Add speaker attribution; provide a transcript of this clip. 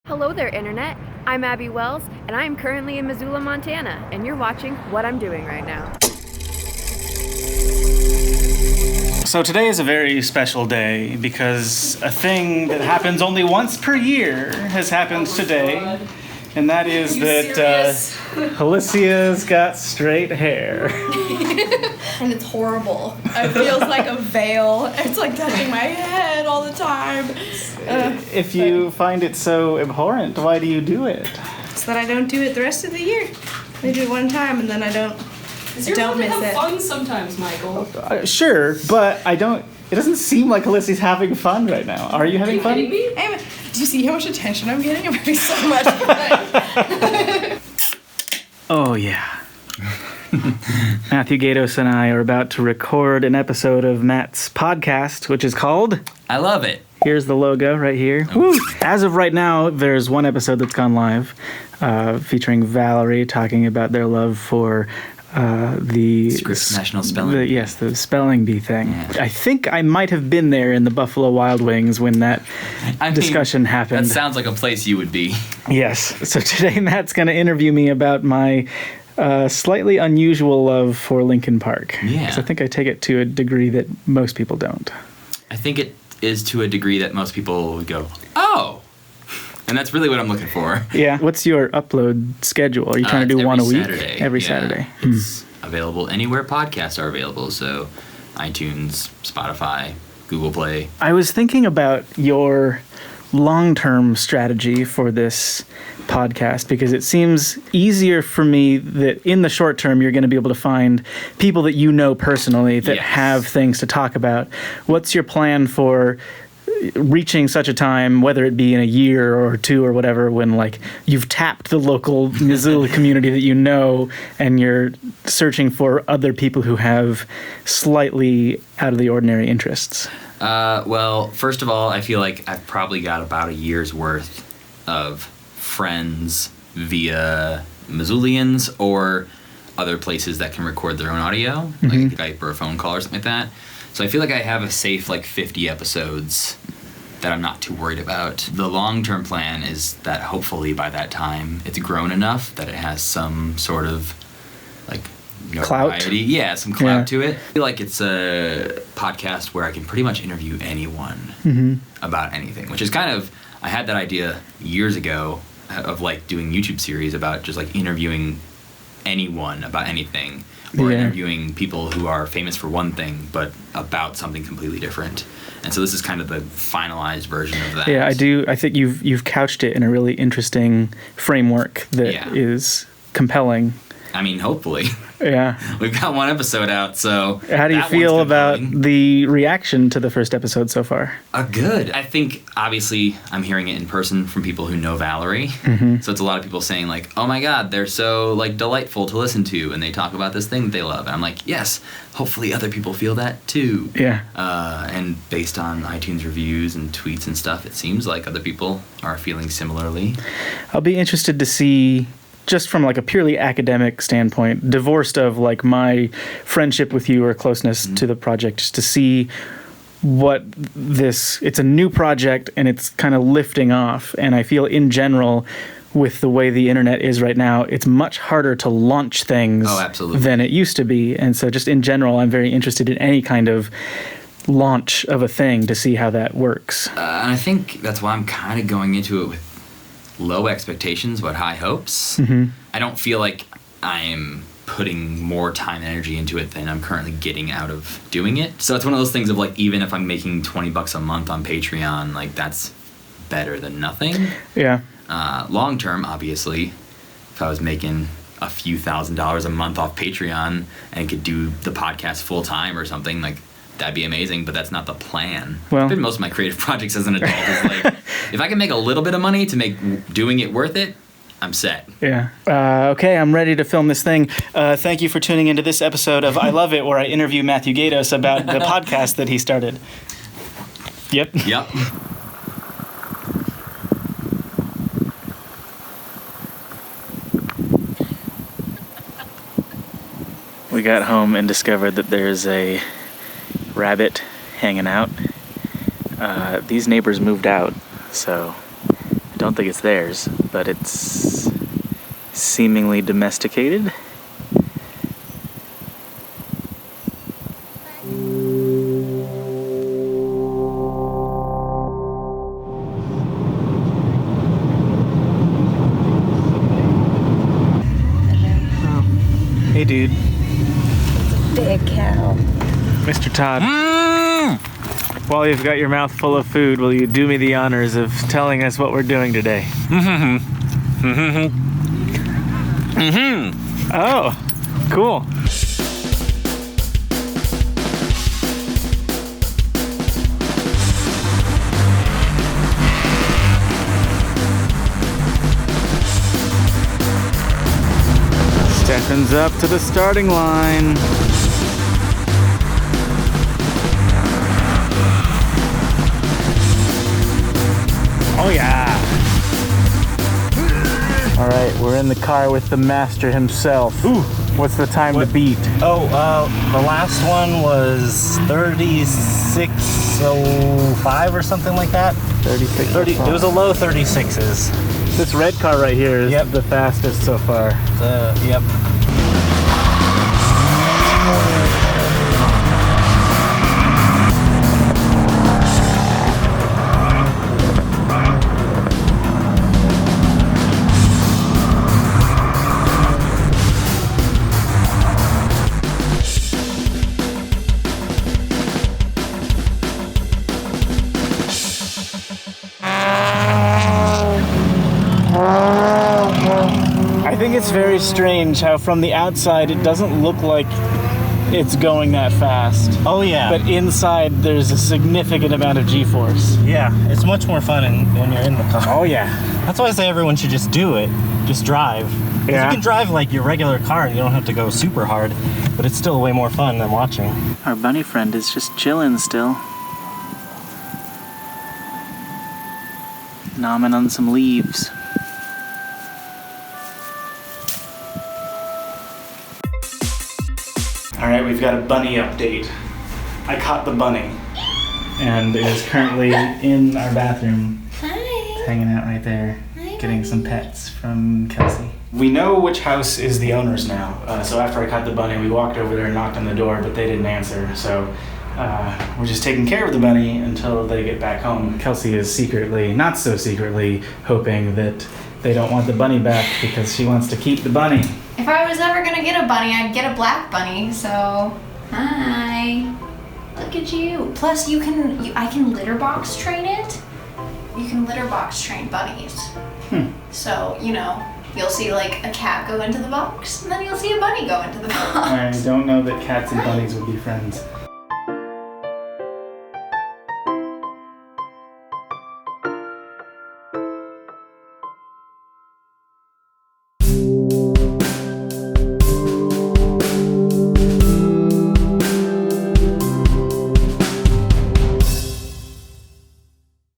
Speaker 1: Hello there, Internet. I'm Abbie Wells, and I am currently in Missoula, Montana, and you're watching What I'm Doing Right Now.
Speaker 2: So today is a very special day because a thing that happens only once per year has happened today, and that is that Alicia's got straight hair.
Speaker 3: And it's horrible. It feels like a veil. It's like touching my head all the time.
Speaker 2: If you find it so abhorrent, why do you do it?
Speaker 3: So that I don't do it the rest of the year. I do it one time and then I don't miss it.
Speaker 4: Have fun sometimes, Michael.
Speaker 2: Sure, but I don't. It doesn't seem like Alicia's having fun right now. Are you having fun?
Speaker 4: Kidding me?
Speaker 3: Do you see how much attention I'm getting? I'm having so much fun.
Speaker 2: Oh, yeah. Matthew Gaydos and I are about to record an episode of Matt's podcast, which is called...
Speaker 5: I love it.
Speaker 2: Here's the logo right here. Oh. Woo! As of right now, there's one episode that's gone live featuring Valerie talking about their love for the...
Speaker 5: Scripps National Spelling Bee.
Speaker 2: Yes, the spelling bee thing.
Speaker 5: Yeah.
Speaker 2: I think I might have been there in the Buffalo Wild Wings when that discussion happened.
Speaker 5: That sounds like a place you would be.
Speaker 2: Yes. So today Matt's going to interview me about my... slightly unusual love for Linkin Park.
Speaker 5: Yeah.
Speaker 2: Because I think I take it to a degree that most people don't.
Speaker 5: I think it is to a degree that most people would go, oh! And that's really what I'm looking for.
Speaker 2: Yeah. What's your upload schedule? Are you trying to do one a week?
Speaker 5: Saturday.
Speaker 2: Every Saturday.
Speaker 5: It's available anywhere podcasts are available, so iTunes, Spotify, Google Play.
Speaker 2: I was thinking about your long-term strategy for this podcast because it seems easier for me that in the short term you're going to be able to find people that you know personally that have things to talk about. What's your plan for reaching such a time, whether it be in a year or two or whatever, when like you've tapped the local Missoula community that you know and you're searching for other people who have slightly out of the ordinary interests?
Speaker 5: Well, first of all, I feel like I've probably got about a year's worth of friends via Missoulians or other places that can record their own audio, like Skype or a phone call or something like that. So I feel like I have a safe 50 episodes that I'm not too worried about. The long-term plan is that hopefully by that time it's grown enough that it has some sort of
Speaker 2: clout?
Speaker 5: Yeah, some clout to it. I feel like it's a podcast where I can pretty much interview anyone about anything, which is kind of, I had that idea years ago of doing YouTube series about just interviewing anyone about anything, or interviewing people who are famous for one thing but about something completely different. And so this is kind of the finalized version of that.
Speaker 2: Yeah, I think you've couched it in a really interesting framework that is compelling.
Speaker 5: I mean, hopefully.
Speaker 2: Yeah.
Speaker 5: We've got one episode out, so...
Speaker 2: How do you feel about the reaction to the first episode so far?
Speaker 5: Good. I think, obviously, I'm hearing it in person from people who know Valerie. So it's a lot of people saying, oh my God, they're so, delightful to listen to, and they talk about this thing that they love. And I'm like, yes, hopefully other people feel that too.
Speaker 2: Yeah.
Speaker 5: And based on iTunes reviews and tweets and stuff, it seems like other people are feeling similarly.
Speaker 2: I'll be interested to see... just from a purely academic standpoint, divorced of my friendship with you or closeness to the project, just to see what it's a new project and it's kind of lifting off. And I feel in general, with the way the internet is right now, it's much harder to launch things than it used to be. And so just in general, I'm very interested in any kind of launch of a thing to see how that works.
Speaker 5: And I think that's why I'm kind of going into it with low expectations but high hopes. I don't feel like I'm putting more time and energy into it than I'm currently getting out of doing it. So it's one of those things of even if I'm making $20 a month on Patreon, that's better than nothing.
Speaker 2: Yeah.
Speaker 5: Long term, obviously, if I was making a few $1,000s a month off Patreon and could do the podcast full time or something, that'd be amazing, but that's not the plan.
Speaker 2: Well,
Speaker 5: been most of my creative projects as an adult is if I can make a little bit of money to make doing it worth it, I'm set.
Speaker 2: Yeah. Okay, I'm ready to film this thing. Thank you for tuning into this episode of I Love It, where I interview Matthew Gaydos about the podcast that he started. Yep. We got home and discovered that there's a rabbit hanging out. These neighbors moved out, so Don't think it's theirs, but it's seemingly domesticated. Hey, dude.
Speaker 3: Big cow.
Speaker 2: Mr. Todd. While you've got your mouth full of food, will you do me the honors of telling us what we're doing today? Oh, cool. Stefan's up to the starting line. Oh yeah. All right, we're in the car with the master himself. Ooh, what's the time to beat?
Speaker 6: Oh, the last one was 36:05 or something like that.
Speaker 2: 36.
Speaker 6: 30. It was a low 36s.
Speaker 2: This red car right here is
Speaker 6: Yep.
Speaker 2: the fastest so far.
Speaker 6: Yep.
Speaker 2: I think it's very strange how from the outside it doesn't look like it's going that fast.
Speaker 6: Oh yeah.
Speaker 2: But inside there's a significant amount of G-force.
Speaker 6: Yeah, it's much more fun when you're in the car.
Speaker 2: Oh yeah.
Speaker 6: That's why I say everyone should just do it. Just drive. 'Cause
Speaker 2: Yeah.
Speaker 6: You can drive like your regular car and you don't have to go super hard, but it's still way more fun than watching.
Speaker 2: Our bunny friend is just chilling still. Nomming on some leaves. Alright, we've got a bunny update. I caught the bunny and it is currently in our bathroom.
Speaker 3: Hi.
Speaker 2: Hanging out right there,
Speaker 3: Hi,
Speaker 2: getting some pets from Kelsey. We know which house is the owner's now, so after I caught the bunny, we walked over there and knocked on the door, but they didn't answer, so we're just taking care of the bunny until they get back home. Kelsey is secretly, not so secretly, hoping that they don't want the bunny back because she wants to keep the bunny.
Speaker 3: If I was ever gonna get a bunny, I'd get a black bunny. So, hi. Look at you. Plus, I can litter box train it. You can litter box train bunnies. So, you'll see like a cat go into the box, and then you'll see a bunny go into the box.
Speaker 2: I don't know that cats and bunnies would be friends.